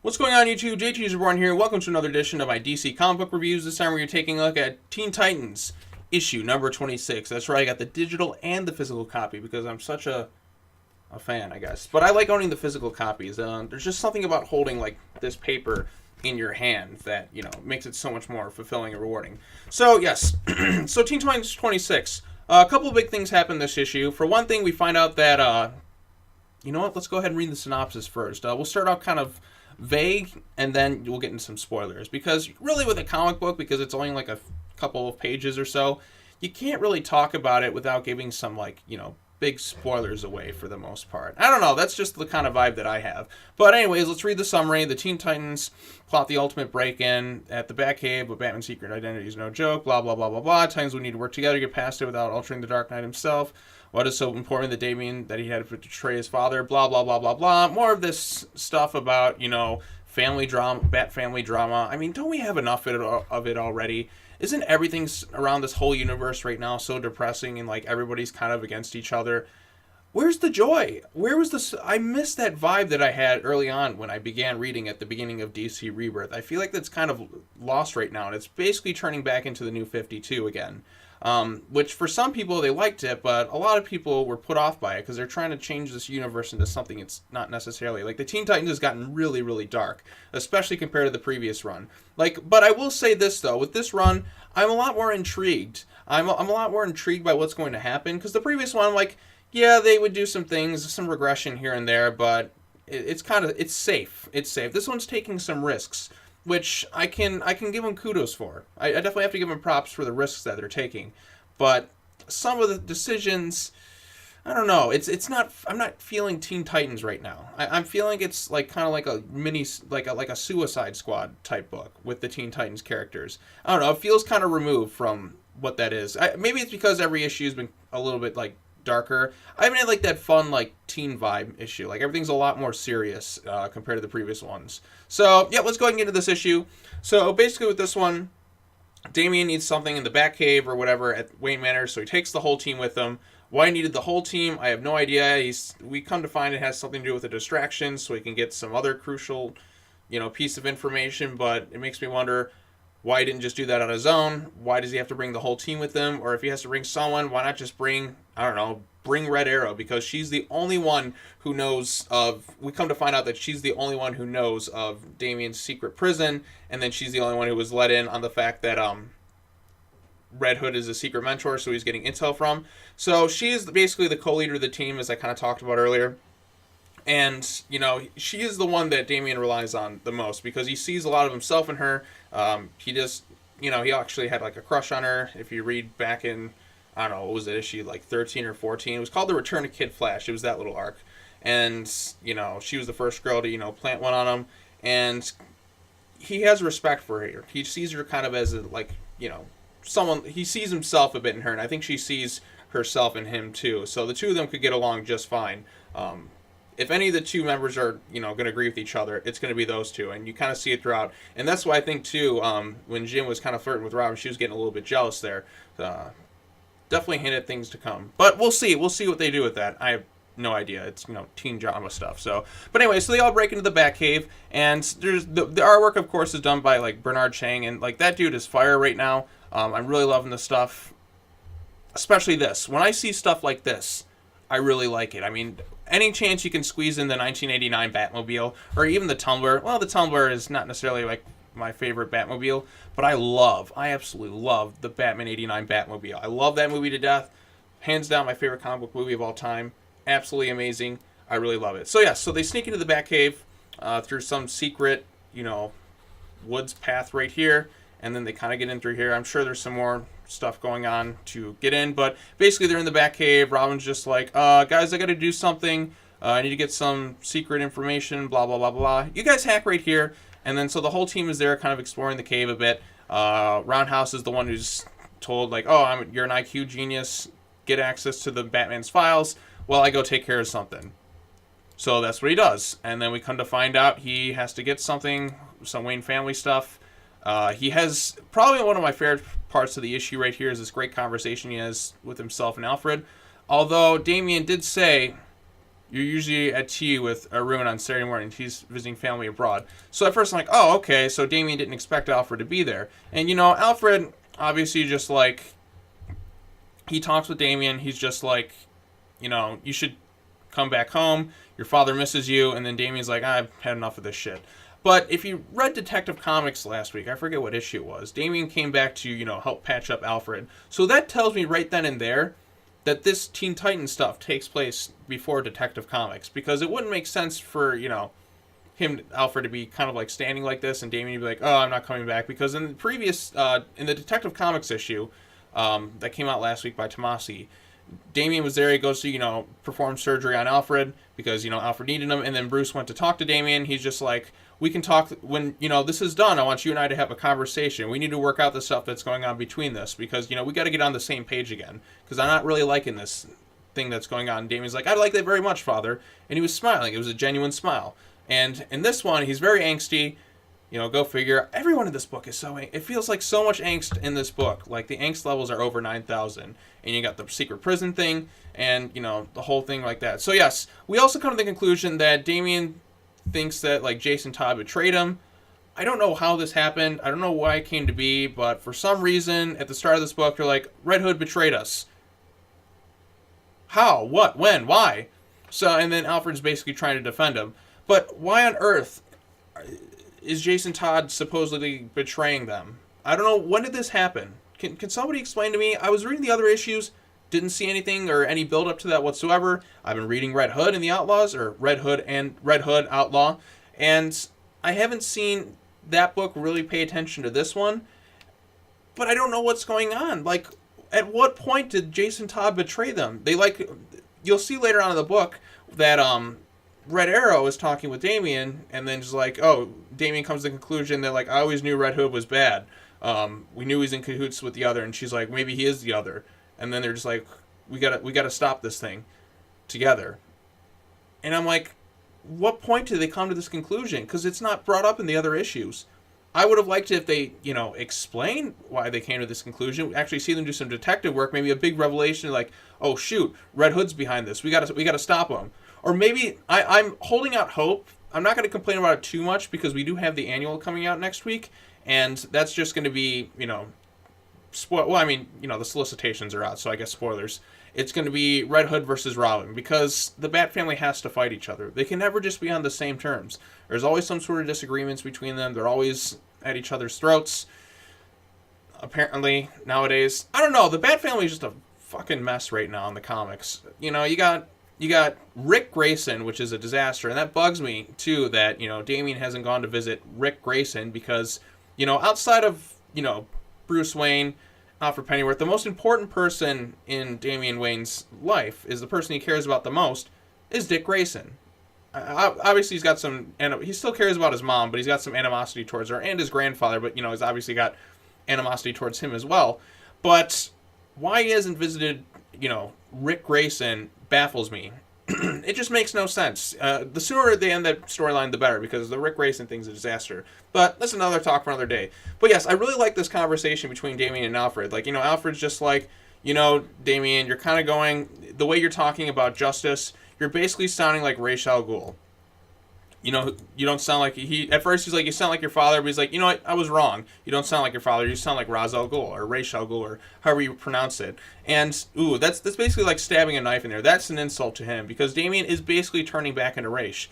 What's going on, YouTube? JT's Reborn here. Welcome to another edition of my DC comic book reviews. This time we're taking a look at Teen Titans issue number 26. That's right, I got the digital and the physical copy because I'm such a fan, I guess. But I like owning the physical copies. There's just something about holding like this paper in your hand that, makes it so much more fulfilling and rewarding. So, yes. So Teen Titans 26. A couple of big things happen this issue. For one thing, we find out that, you know what? Let's go ahead and read the synopsis first. We'll start out kind of vague, and then we'll get into some spoilers. Because really with a comic book, because it's only like a couple of pages or so, you can't really talk about it without giving some, like, big spoilers away for the most part. I don't know, that's just the kind of vibe that I have. But anyways, let's read the summary. The Teen Titans plot the ultimate break-in at the Batcave, but Batman's secret identity is no joke, blah, blah, blah, blah, blah. Titans would need to work together to get past it without altering the Dark Knight himself. What is so important that Damian, that he had to betray his father, blah, blah, blah, blah, blah. More of this stuff about, family drama, Bat family drama. I mean, don't we have enough of it already? Isn't everything around this whole universe right now so depressing and, like, everybody's kind of against each other? Where's the joy? Where was this? I missed that vibe that I had early on when I began reading at the beginning of DC Rebirth. I feel like that's kind of lost right now, and it's basically turning back into the New 52 again. Which for some people they liked it, but a lot of people were put off by it because they're trying to change this universe into something it's not necessarily. Like, the Teen Titans has gotten really, really dark, especially compared to the previous run. But I will say this though, with this run, I'm a lot more intrigued. I'm a lot more intrigued by what's going to happen, because the previous one, like, yeah, they would do some things, some regression here and there, but it's safe. It's safe. This one's taking some risks, which I can give them kudos for. I definitely have to give them props for the risks that they're taking. But some of the decisions, I don't know. It's not. I'm not feeling Teen Titans right now. I'm feeling it's like kind of like a mini, like a Suicide Squad type book with the Teen Titans characters. I don't know. It feels kind of removed from what that is. Maybe it's because every issue has been a little bit like darker. I haven't had like that fun like teen vibe issue. Like, everything's a lot more serious compared to the previous ones. So yeah, let's go ahead and get into this issue. So basically with this one, Damian needs something in the Batcave or whatever at Wayne Manor, so he takes the whole team with him. Why he needed the whole team, I have no idea. We come to find it has something to do with a distraction, so he can get some other crucial, piece of information. But it makes me wonder why he didn't just do that on his own. Why does he have to bring the whole team with him? Or if he has to bring someone, why not just bring Red Arrow? Because she's the only one who knows of... We come to find out that she's the only one who knows of Damian's secret prison, and then she's the only one who was let in on the fact that Red Hood is a secret mentor, so he's getting intel from. So she is basically the co-leader of the team, as I kind of talked about earlier. And, she is the one that Damian relies on the most, because he sees a lot of himself in her. He just, he actually had like a crush on her. If you read back in, I don't know, what was it, issue like 13 or 14? It was called The Return of Kid Flash. It was that little arc. And, she was the first girl to, plant one on him. And he has respect for her. He sees her kind of as a, like, someone, he sees himself a bit in her, and I think she sees herself in him too. So the two of them could get along just fine. If any of the two members are, going to agree with each other, it's going to be those two, and you kind of see it throughout. And that's why I think too, when Jim was kind of flirting with Robin, she was getting a little bit jealous there. Definitely hinted at things to come, but we'll see what they do with that. I have no idea. It's, teen drama stuff. So, but anyway, so they all break into the Batcave, and there's the artwork, of course, is done by like Bernard Chang, and like that dude is fire right now. I'm really loving this stuff, especially this. When I see stuff like this, I really like it. I mean, any chance you can squeeze in the 1989 Batmobile, or even the Tumbler. Well, the Tumbler is not necessarily like my favorite Batmobile, but I absolutely love the Batman 89 Batmobile. I love that movie to death. Hands down my favorite comic book movie of all time. Absolutely amazing. I really love it. So yeah, so they sneak into the Batcave through some secret, woods path right here, and then they kind of get in through here. I'm sure there's some more stuff going on to get in, but basically they're in the Batcave. Robin's just like, guys, I got to do something. I need to get some secret information, blah, blah, blah, blah. You guys hack right here. And then so the whole team is there kind of exploring the cave a bit. Roundhouse is the one who's told, like, oh, you're an IQ genius. Get access to the Batman's files. Well, I go take care of something. So that's what he does. And then we come to find out he has to get something, some Wayne family stuff. He has probably one of my favorite parts of the issue right here is this great conversation he has with himself and Alfred. Although Damian did say, You're usually at tea with Arun on Saturday morning. He's visiting family abroad. So at first I'm like, oh, okay, so Damian didn't expect Alfred to be there. And, Alfred, obviously, just like, he talks with Damian. He's just like, you should come back home. Your father misses you. And then Damian's like, I've had enough of this shit. But if you read Detective Comics last week, I forget what issue it was, Damian came back to, help patch up Alfred. So that tells me right then and there that this Teen Titans stuff takes place before Detective Comics. Because it wouldn't make sense for, Alfred to be kind of like standing like this and Damian to be like, oh, I'm not coming back. Because in the previous, in the Detective Comics issue that came out last week by Tomasi, Damian was there. He goes to, perform surgery on Alfred because, Alfred needed him. And then Bruce went to talk to Damian. He's just like, we can talk when, this is done. I want you and I to have a conversation. We need to work out the stuff that's going on between this because, we got to get on the same page again because I'm not really liking this thing that's going on. And Damian's like, I like that very much, Father. And he was smiling. It was a genuine smile. And in this one, he's very angsty. Go figure. Everyone in this book is it feels like so much angst in this book. Like the angst levels are over 9,000. And you got the secret prison thing and, the whole thing like that. So yes, we also come to the conclusion that Damian thinks that like Jason Todd betrayed him. I don't know how this happened. I don't know why it came to be, but for some reason at the start of this book, they're like, Red Hood betrayed us. How? What? When? Why? So, and then Alfred's basically trying to defend him. But why on earth is Jason Todd supposedly betraying them? I don't know. When did this happen? Can somebody explain to me? I was reading the other issues, didn't see anything or any build up to that whatsoever. I've been reading Red Hood and the Outlaws, or Red Hood and Red Hood Outlaw, and I haven't seen that book really pay attention to this one. But I don't know what's going on. Like, at what point did Jason Todd betray them? You'll see later on in the book that Red Arrow is talking with Damian, and then just like, oh, Damian comes to the conclusion that like, I always knew Red Hood was bad. We knew he's in cahoots with the other, and she's like, maybe he is the other. And then they're just like, we gotta stop this thing together. And I'm like, what point did they come to this conclusion? Because it's not brought up in the other issues. I would have liked it if they, explain why they came to this conclusion. Actually see them do some detective work, maybe a big revelation like, oh shoot, Red Hood's behind this. We gotta stop him. Or maybe I'm holding out hope. I'm not going to complain about it too much because we do have the annual coming out next week, and that's just going to be, the solicitations are out, so I guess spoilers. It's going to be Red Hood versus Robin because the Bat family has to fight each other. They can never just be on the same terms. There's always some sort of disagreements between them. They're always at each other's throats. Apparently, nowadays. I don't know. The Bat family is just a fucking mess right now in the comics. You got Rick Grayson, which is a disaster, and that bugs me, too, that, Damian hasn't gone to visit Rick Grayson because, outside of, Bruce Wayne, Alfred Pennyworth, the most important person in Damian Wayne's life is the person he cares about the most is Dick Grayson. Obviously, he still cares about his mom, but he's got some animosity towards her, and his grandfather, but, he's obviously got animosity towards him as well. But why he hasn't visited, Rick Grayson baffles me. It just makes no sense. The sooner they end that storyline, the better, because the Rick Grayson thing's a disaster. But that's another talk for another day. But yes, I really like this conversation between Damian and Alfred. Like, Alfred's just like, Damian, you're kind of going, the way you're talking about justice, you're basically sounding like Ra's al Ghul. You don't sound like at first he's like, you sound like your father, but he's like, what, I was wrong. You don't sound like your father, you sound like Ra's al Ghul, or Ra's al Ghul, or however you pronounce it. And, that's basically like stabbing a knife in there. That's an insult to him, because Damian is basically turning back into Ra's.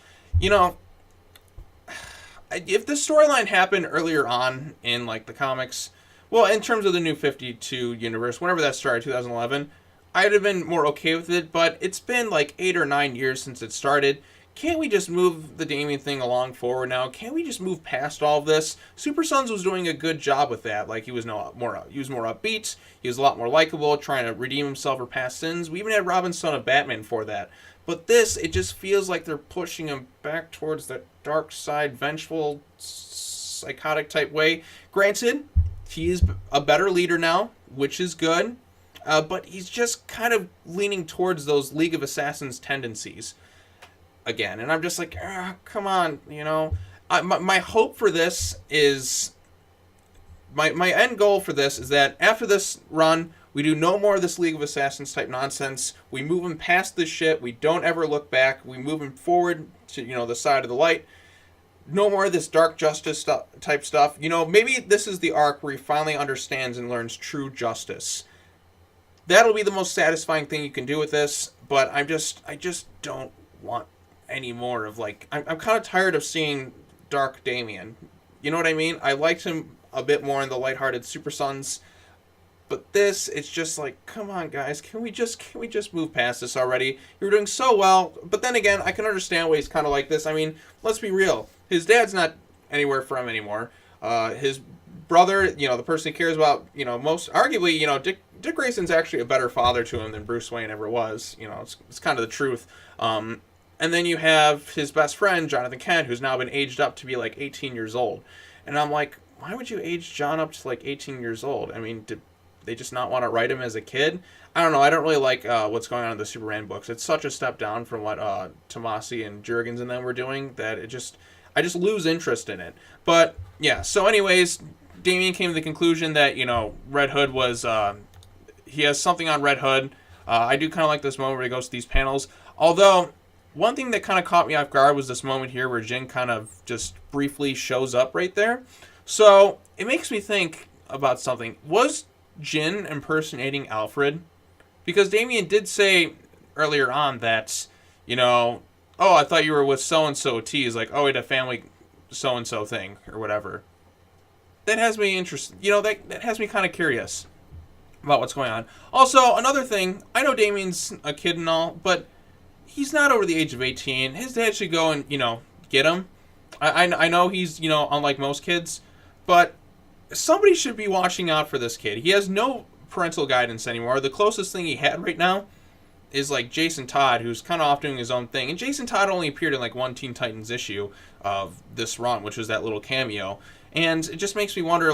If this storyline happened earlier on in, like, the comics, well, in terms of the New 52 universe, whenever that started, 2011, I'd have been more okay with it, but it's been, like, 8 or 9 years since it started. Can't we just move the Damian thing along forward now? Can't we just move past all of this? Super Sons was doing a good job with that. Like, he was more upbeat. He was a lot more likable, trying to redeem himself for past sins. We even had Robin's Son of Batman for that. But this, it just feels like they're pushing him back towards that dark side, vengeful, psychotic type way. Granted, he is a better leader now, which is good. But he's just kind of leaning towards those League of Assassins tendencies again. And I'm just like, come on, my hope for this is, my end goal for this is that after this run, We do no more of this League of Assassins type nonsense. We move him past this shit. We don't ever look back. We move him forward to, the side of the light. No more of this dark justice type stuff. Maybe this is the arc where he finally understands and learns true justice. That'll be the most satisfying thing you can do with this, but I just don't want any more of, I'm kind of tired of seeing Dark Damian. You know what I mean? I liked him a bit more in the lighthearted Super Sons, but this, it's just come on, guys, can we just move past this already? You're doing so well, but then again, I can understand why he's kind of like this. I mean, let's be real. His dad's not anywhere for him anymore. His brother, the person he cares about, most arguably, Dick Grayson's actually a better father to him than Bruce Wayne ever was. It's kind of the truth. And then you have his best friend, Jonathan Kent, who's now been aged up to be 18 years old. And I'm like, why would you age John up to 18 years old? I mean, did they just not want to write him as a kid? I don't know. I don't really like what's going on in the Superman books. It's such a step down from what Tomasi and Jurgens and them were doing that I just lose interest in it. But yeah, so anyways, Damian came to the conclusion that, Red Hood was, he has something on Red Hood. I do kind of like this moment where he goes to these panels. Although, one thing that kind of caught me off guard was this moment here where Jin kind of just briefly shows up right there. So, it makes me think about something. Was Jin impersonating Alfred? Because Damian did say earlier on that, oh, I thought you were with so-and-so T. He's like, oh, we had a family so-and-so thing, or whatever. That has me interested. That has me kind of curious about what's going on. Also, another thing, I know Damian's a kid and all, but he's not over the age of 18. His dad should go and, get him. I know he's, unlike most kids, but somebody should be watching out for this kid. He has no parental guidance anymore. The closest thing he had right now is Jason Todd, who's kind of off doing his own thing. And Jason Todd only appeared in one Teen Titans issue of this run, which was that little cameo. And it just makes me wonder,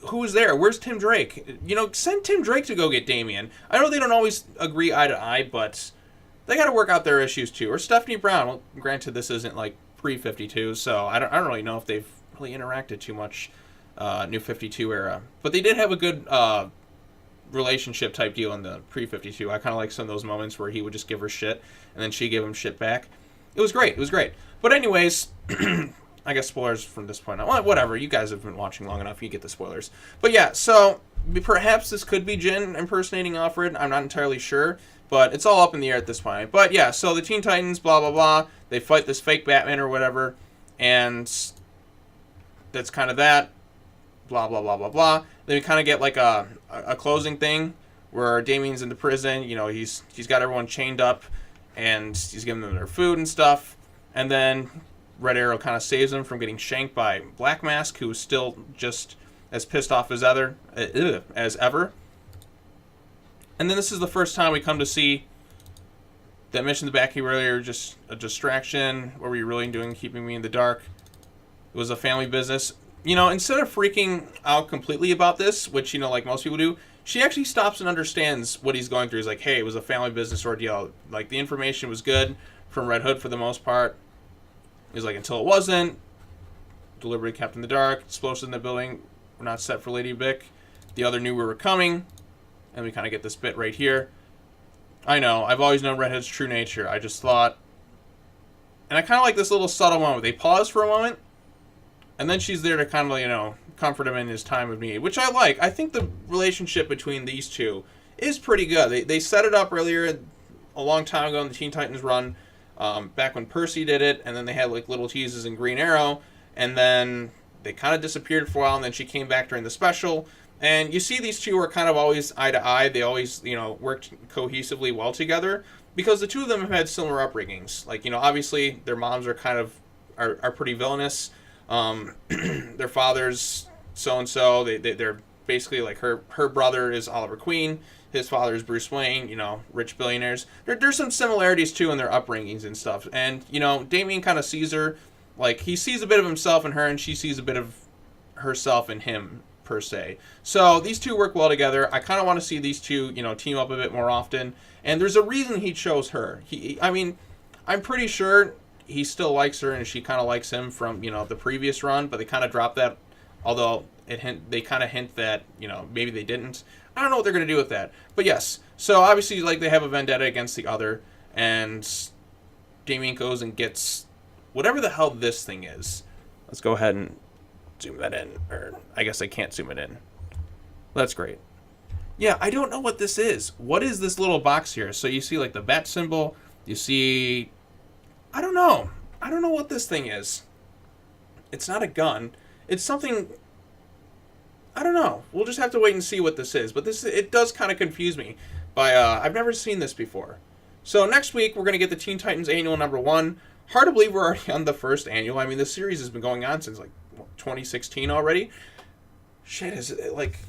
who's there? Where's Tim Drake? Send Tim Drake to go get Damian. I know they don't always agree eye to eye, but they got to work out their issues too. Or Stephanie Brown. Well, granted, this isn't pre-52, so I don't really know if they've really interacted too much New 52 era. But they did have a good relationship type deal in the pre-52. I kind of like some of those moments where he would just give her shit, and then she'd give him shit back. It was great. But anyways, I guess spoilers from this point on. Well, whatever. You guys have been watching long enough. You get the spoilers. But yeah, so perhaps this could be Jin impersonating Alfred. I'm not entirely sure. But it's all up in the air at this point. But yeah, so the Teen Titans, blah, blah, blah. They fight this fake Batman or whatever. And that's kind of that. Blah, blah, blah, blah, blah. Then we kind of get a closing thing where Damian's in the prison. He's got everyone chained up. And he's giving them their food and stuff. And then Red Arrow kind of saves him from getting shanked by Black Mask, who's still just as pissed off as ever. And then this is the first time we come to see that mission in the Batcave earlier, just a distraction. What were you really doing keeping me in the dark? It was a family business. Instead of freaking out completely about this, which, like most people do, she actually stops and understands what he's going through. He's like, hey, it was a family business ordeal. The information was good from Red Hood for the most part. He's like, until it wasn't. Deliberately kept in the dark. Explosives in the building were not set for Lady Bick. The other knew we were coming. And we kind of get this bit right here. I know, I've always known Red Hood's true nature. I just thought... And I kind of like this little subtle moment. They pause for a moment. And then she's there to kind of, comfort him in his time of need. Which I like. I think the relationship between these two is pretty good. They set it up earlier, a long time ago in the Teen Titans run. Back when Percy did it. And then they had, little teases in Green Arrow. And then they kind of disappeared for a while. And then she came back during the special. And you see these two are kind of always eye to eye. They always, worked cohesively well together because the two of them have had similar upbringings. Obviously their moms are kind of, are pretty villainous. Their father's so-and-so. They're basically her brother is Oliver Queen. His father is Bruce Wayne, rich billionaires. There's some similarities too in their upbringings and stuff. And, Damian kind of sees her, he sees a bit of himself in her and she sees a bit of herself in him. Per se. So these two work well together. I kind of want to see these two, team up a bit more often. And there's a reason he chose her. I'm pretty sure he still likes her and she kind of likes him from, the previous run, but they kind of dropped that Although they kind of hint that, maybe they didn't. I don't know what they're going to do with that. But yes, so obviously, like, they have a vendetta against the other, and Damian goes and gets whatever the hell this thing is. Let's go ahead and zoom that in. Or I guess I can't zoom it in. That's great. Yeah, I don't know what this is. What is this little box here? So you see, like, the bat symbol. You see... I don't know. I don't know what this thing is. It's not a gun. It's something... I don't know. We'll just have to wait and see what this is. But it does kind of confuse me. I've never seen this before. So next week, we're going to get the Teen Titans Annual #1. Hard to believe we're already on the first annual. I mean, this series has been going on since, like, 2016 already. Shit, is it, like...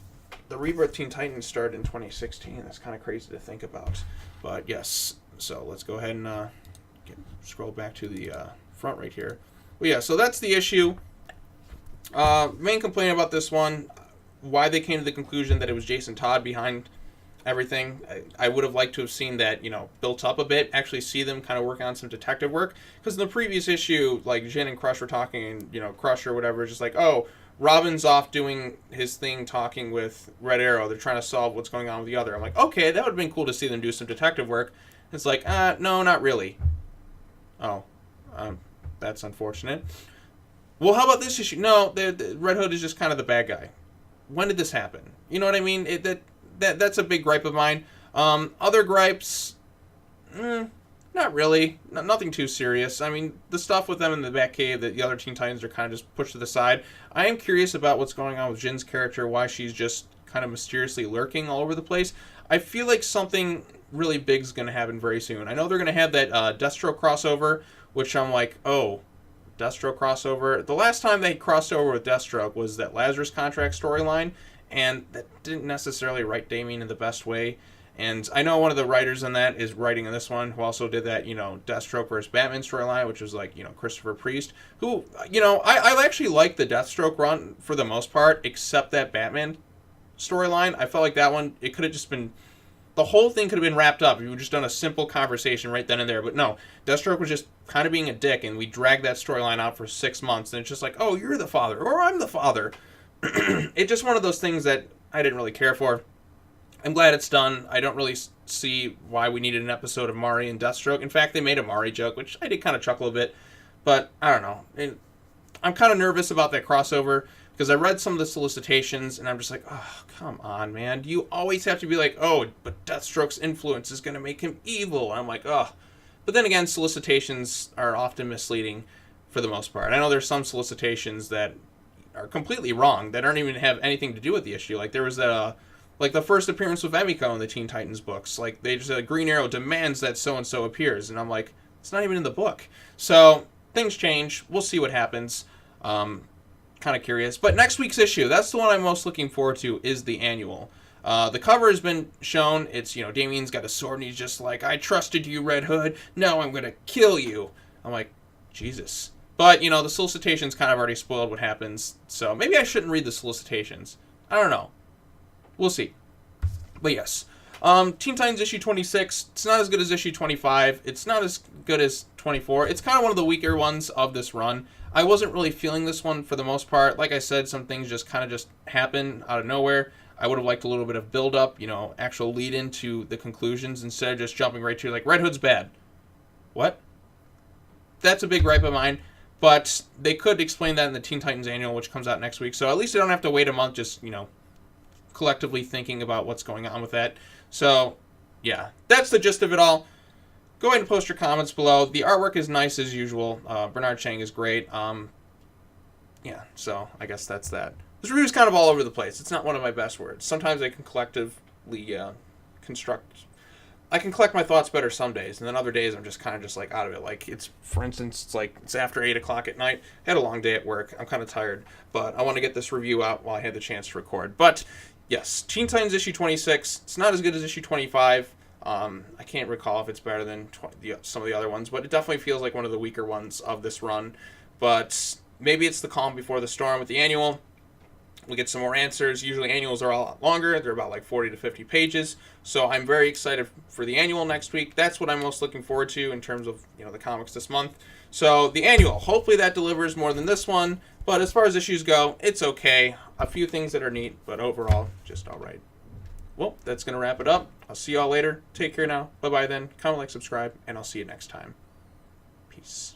The Rebirth Teen Titans started in 2016. That's kind of crazy to think about. But yes, so let's go ahead and scroll back to the front right here. Well, yeah, so that's the issue. Main complaint about this one, why they came to the conclusion that it was Jason Todd behind everything. I would have liked to have seen that, built up a bit, actually see them kind of work on some detective work. Because in the previous issue, like, Jin and Crush were talking, and, Crush or whatever is just like, oh, Robin's off doing his thing talking with Red Arrow. They're trying to solve what's going on with the other. I'm like, okay, that would have been cool to see them do some detective work. It's like, no, not really. Oh, that's unfortunate. Well, how about this issue? No, the Red Hood is just kind of the bad guy. When did this happen? You know what I mean? That's a big gripe of mine. Other gripes, not really. Nothing too serious. I mean, the stuff with them in the Batcave, that the other Teen Titans are kind of just pushed to the side. I am curious about what's going on with Jin's character, why she's just kind of mysteriously lurking all over the place. I feel like something really big is going to happen very soon. I know they're going to have that Deathstroke crossover, which I'm like, oh, Deathstroke crossover. The last time they crossed over with Deathstroke was that Lazarus contract storyline, and that didn't necessarily write Damian in the best way. And I know one of the writers on that is writing on this one, who also did that, Deathstroke versus Batman storyline, which was like, Christopher Priest, who, I actually like the Deathstroke run for the most part, except that Batman storyline. I felt like that one, it could have just been, the whole thing could have been wrapped up if you had just done a simple conversation right then and there. But no, Deathstroke was just kind of being a dick, and we dragged that storyline out for 6 months, and it's just like, oh, you're the father, or I'm the father. It's just one of those things that I didn't really care for. I'm glad it's done. I don't really see why we needed an episode of Mari and Deathstroke. In fact, they made a Mari joke, which I did kind of chuckle a bit. But, I don't know. I'm kind of nervous about that crossover, because I read some of the solicitations, and I'm just like, oh, come on, man. You always have to be like, oh, but Deathstroke's influence is going to make him evil. And I'm like, oh. But then again, solicitations are often misleading for the most part. I know there's some solicitations that are completely wrong, that don't even have anything to do with the issue. Like, there was that... like the first appearance with Emiko in the Teen Titans books. Like, they just said, Green Arrow demands that so-and-so appears. And I'm like, it's not even in the book. So, things change. We'll see what happens. Kind of curious. But next week's issue, that's the one I'm most looking forward to, is the annual. The cover has been shown. It's, Damian's got a sword and he's just like, I trusted you, Red Hood. Now I'm going to kill you. I'm like, Jesus. But, the solicitations kind of already spoiled what happens. So, maybe I shouldn't read the solicitations. I don't know. We'll see. But yes. Teen Titans issue 26. It's not as good as issue 25. It's not as good as 24. It's kind of one of the weaker ones of this run. I wasn't really feeling this one for the most part. Like I said, some things just kind of just happen out of nowhere. I would have liked a little bit of build-up, actual lead into the conclusions instead of just jumping right to, like, Red Hood's bad. What? That's a big gripe of mine. But they could explain that in the Teen Titans Annual, which comes out next week. So at least I don't have to wait a month just, collectively thinking about what's going on with that. So, yeah, that's the gist of it all. Go ahead and post your comments below. The artwork is nice as usual. Bernard Chang is great. Yeah, so I guess that's that. This review is kind of all over the place. It's not one of my best words. Sometimes I can collectively I can collect my thoughts better some days, and then other days I'm just kind of just like out of it. Like, for instance, it's after 8 o'clock at night. I had a long day at work. I'm kind of tired, but I want to get this review out while I had the chance to record. But yes, Teen Titans issue 26. It's not as good as issue 25. I can't recall if it's better than some of the other ones, but it definitely feels like one of the weaker ones of this run. But maybe it's the calm before the storm with the annual. We get some more answers. Usually annuals are a lot longer. They're about like 40 to 50 pages. So I'm very excited for the annual next week. That's what I'm most looking forward to in terms of, you know, the comics this month. So the annual, hopefully that delivers more than this one. But as far as issues go, it's okay. A few things that are neat, but overall, just all right. Well, that's going to wrap it up. I'll see y'all later. Take care now. Bye-bye then. Comment, like, subscribe, and I'll see you next time. Peace.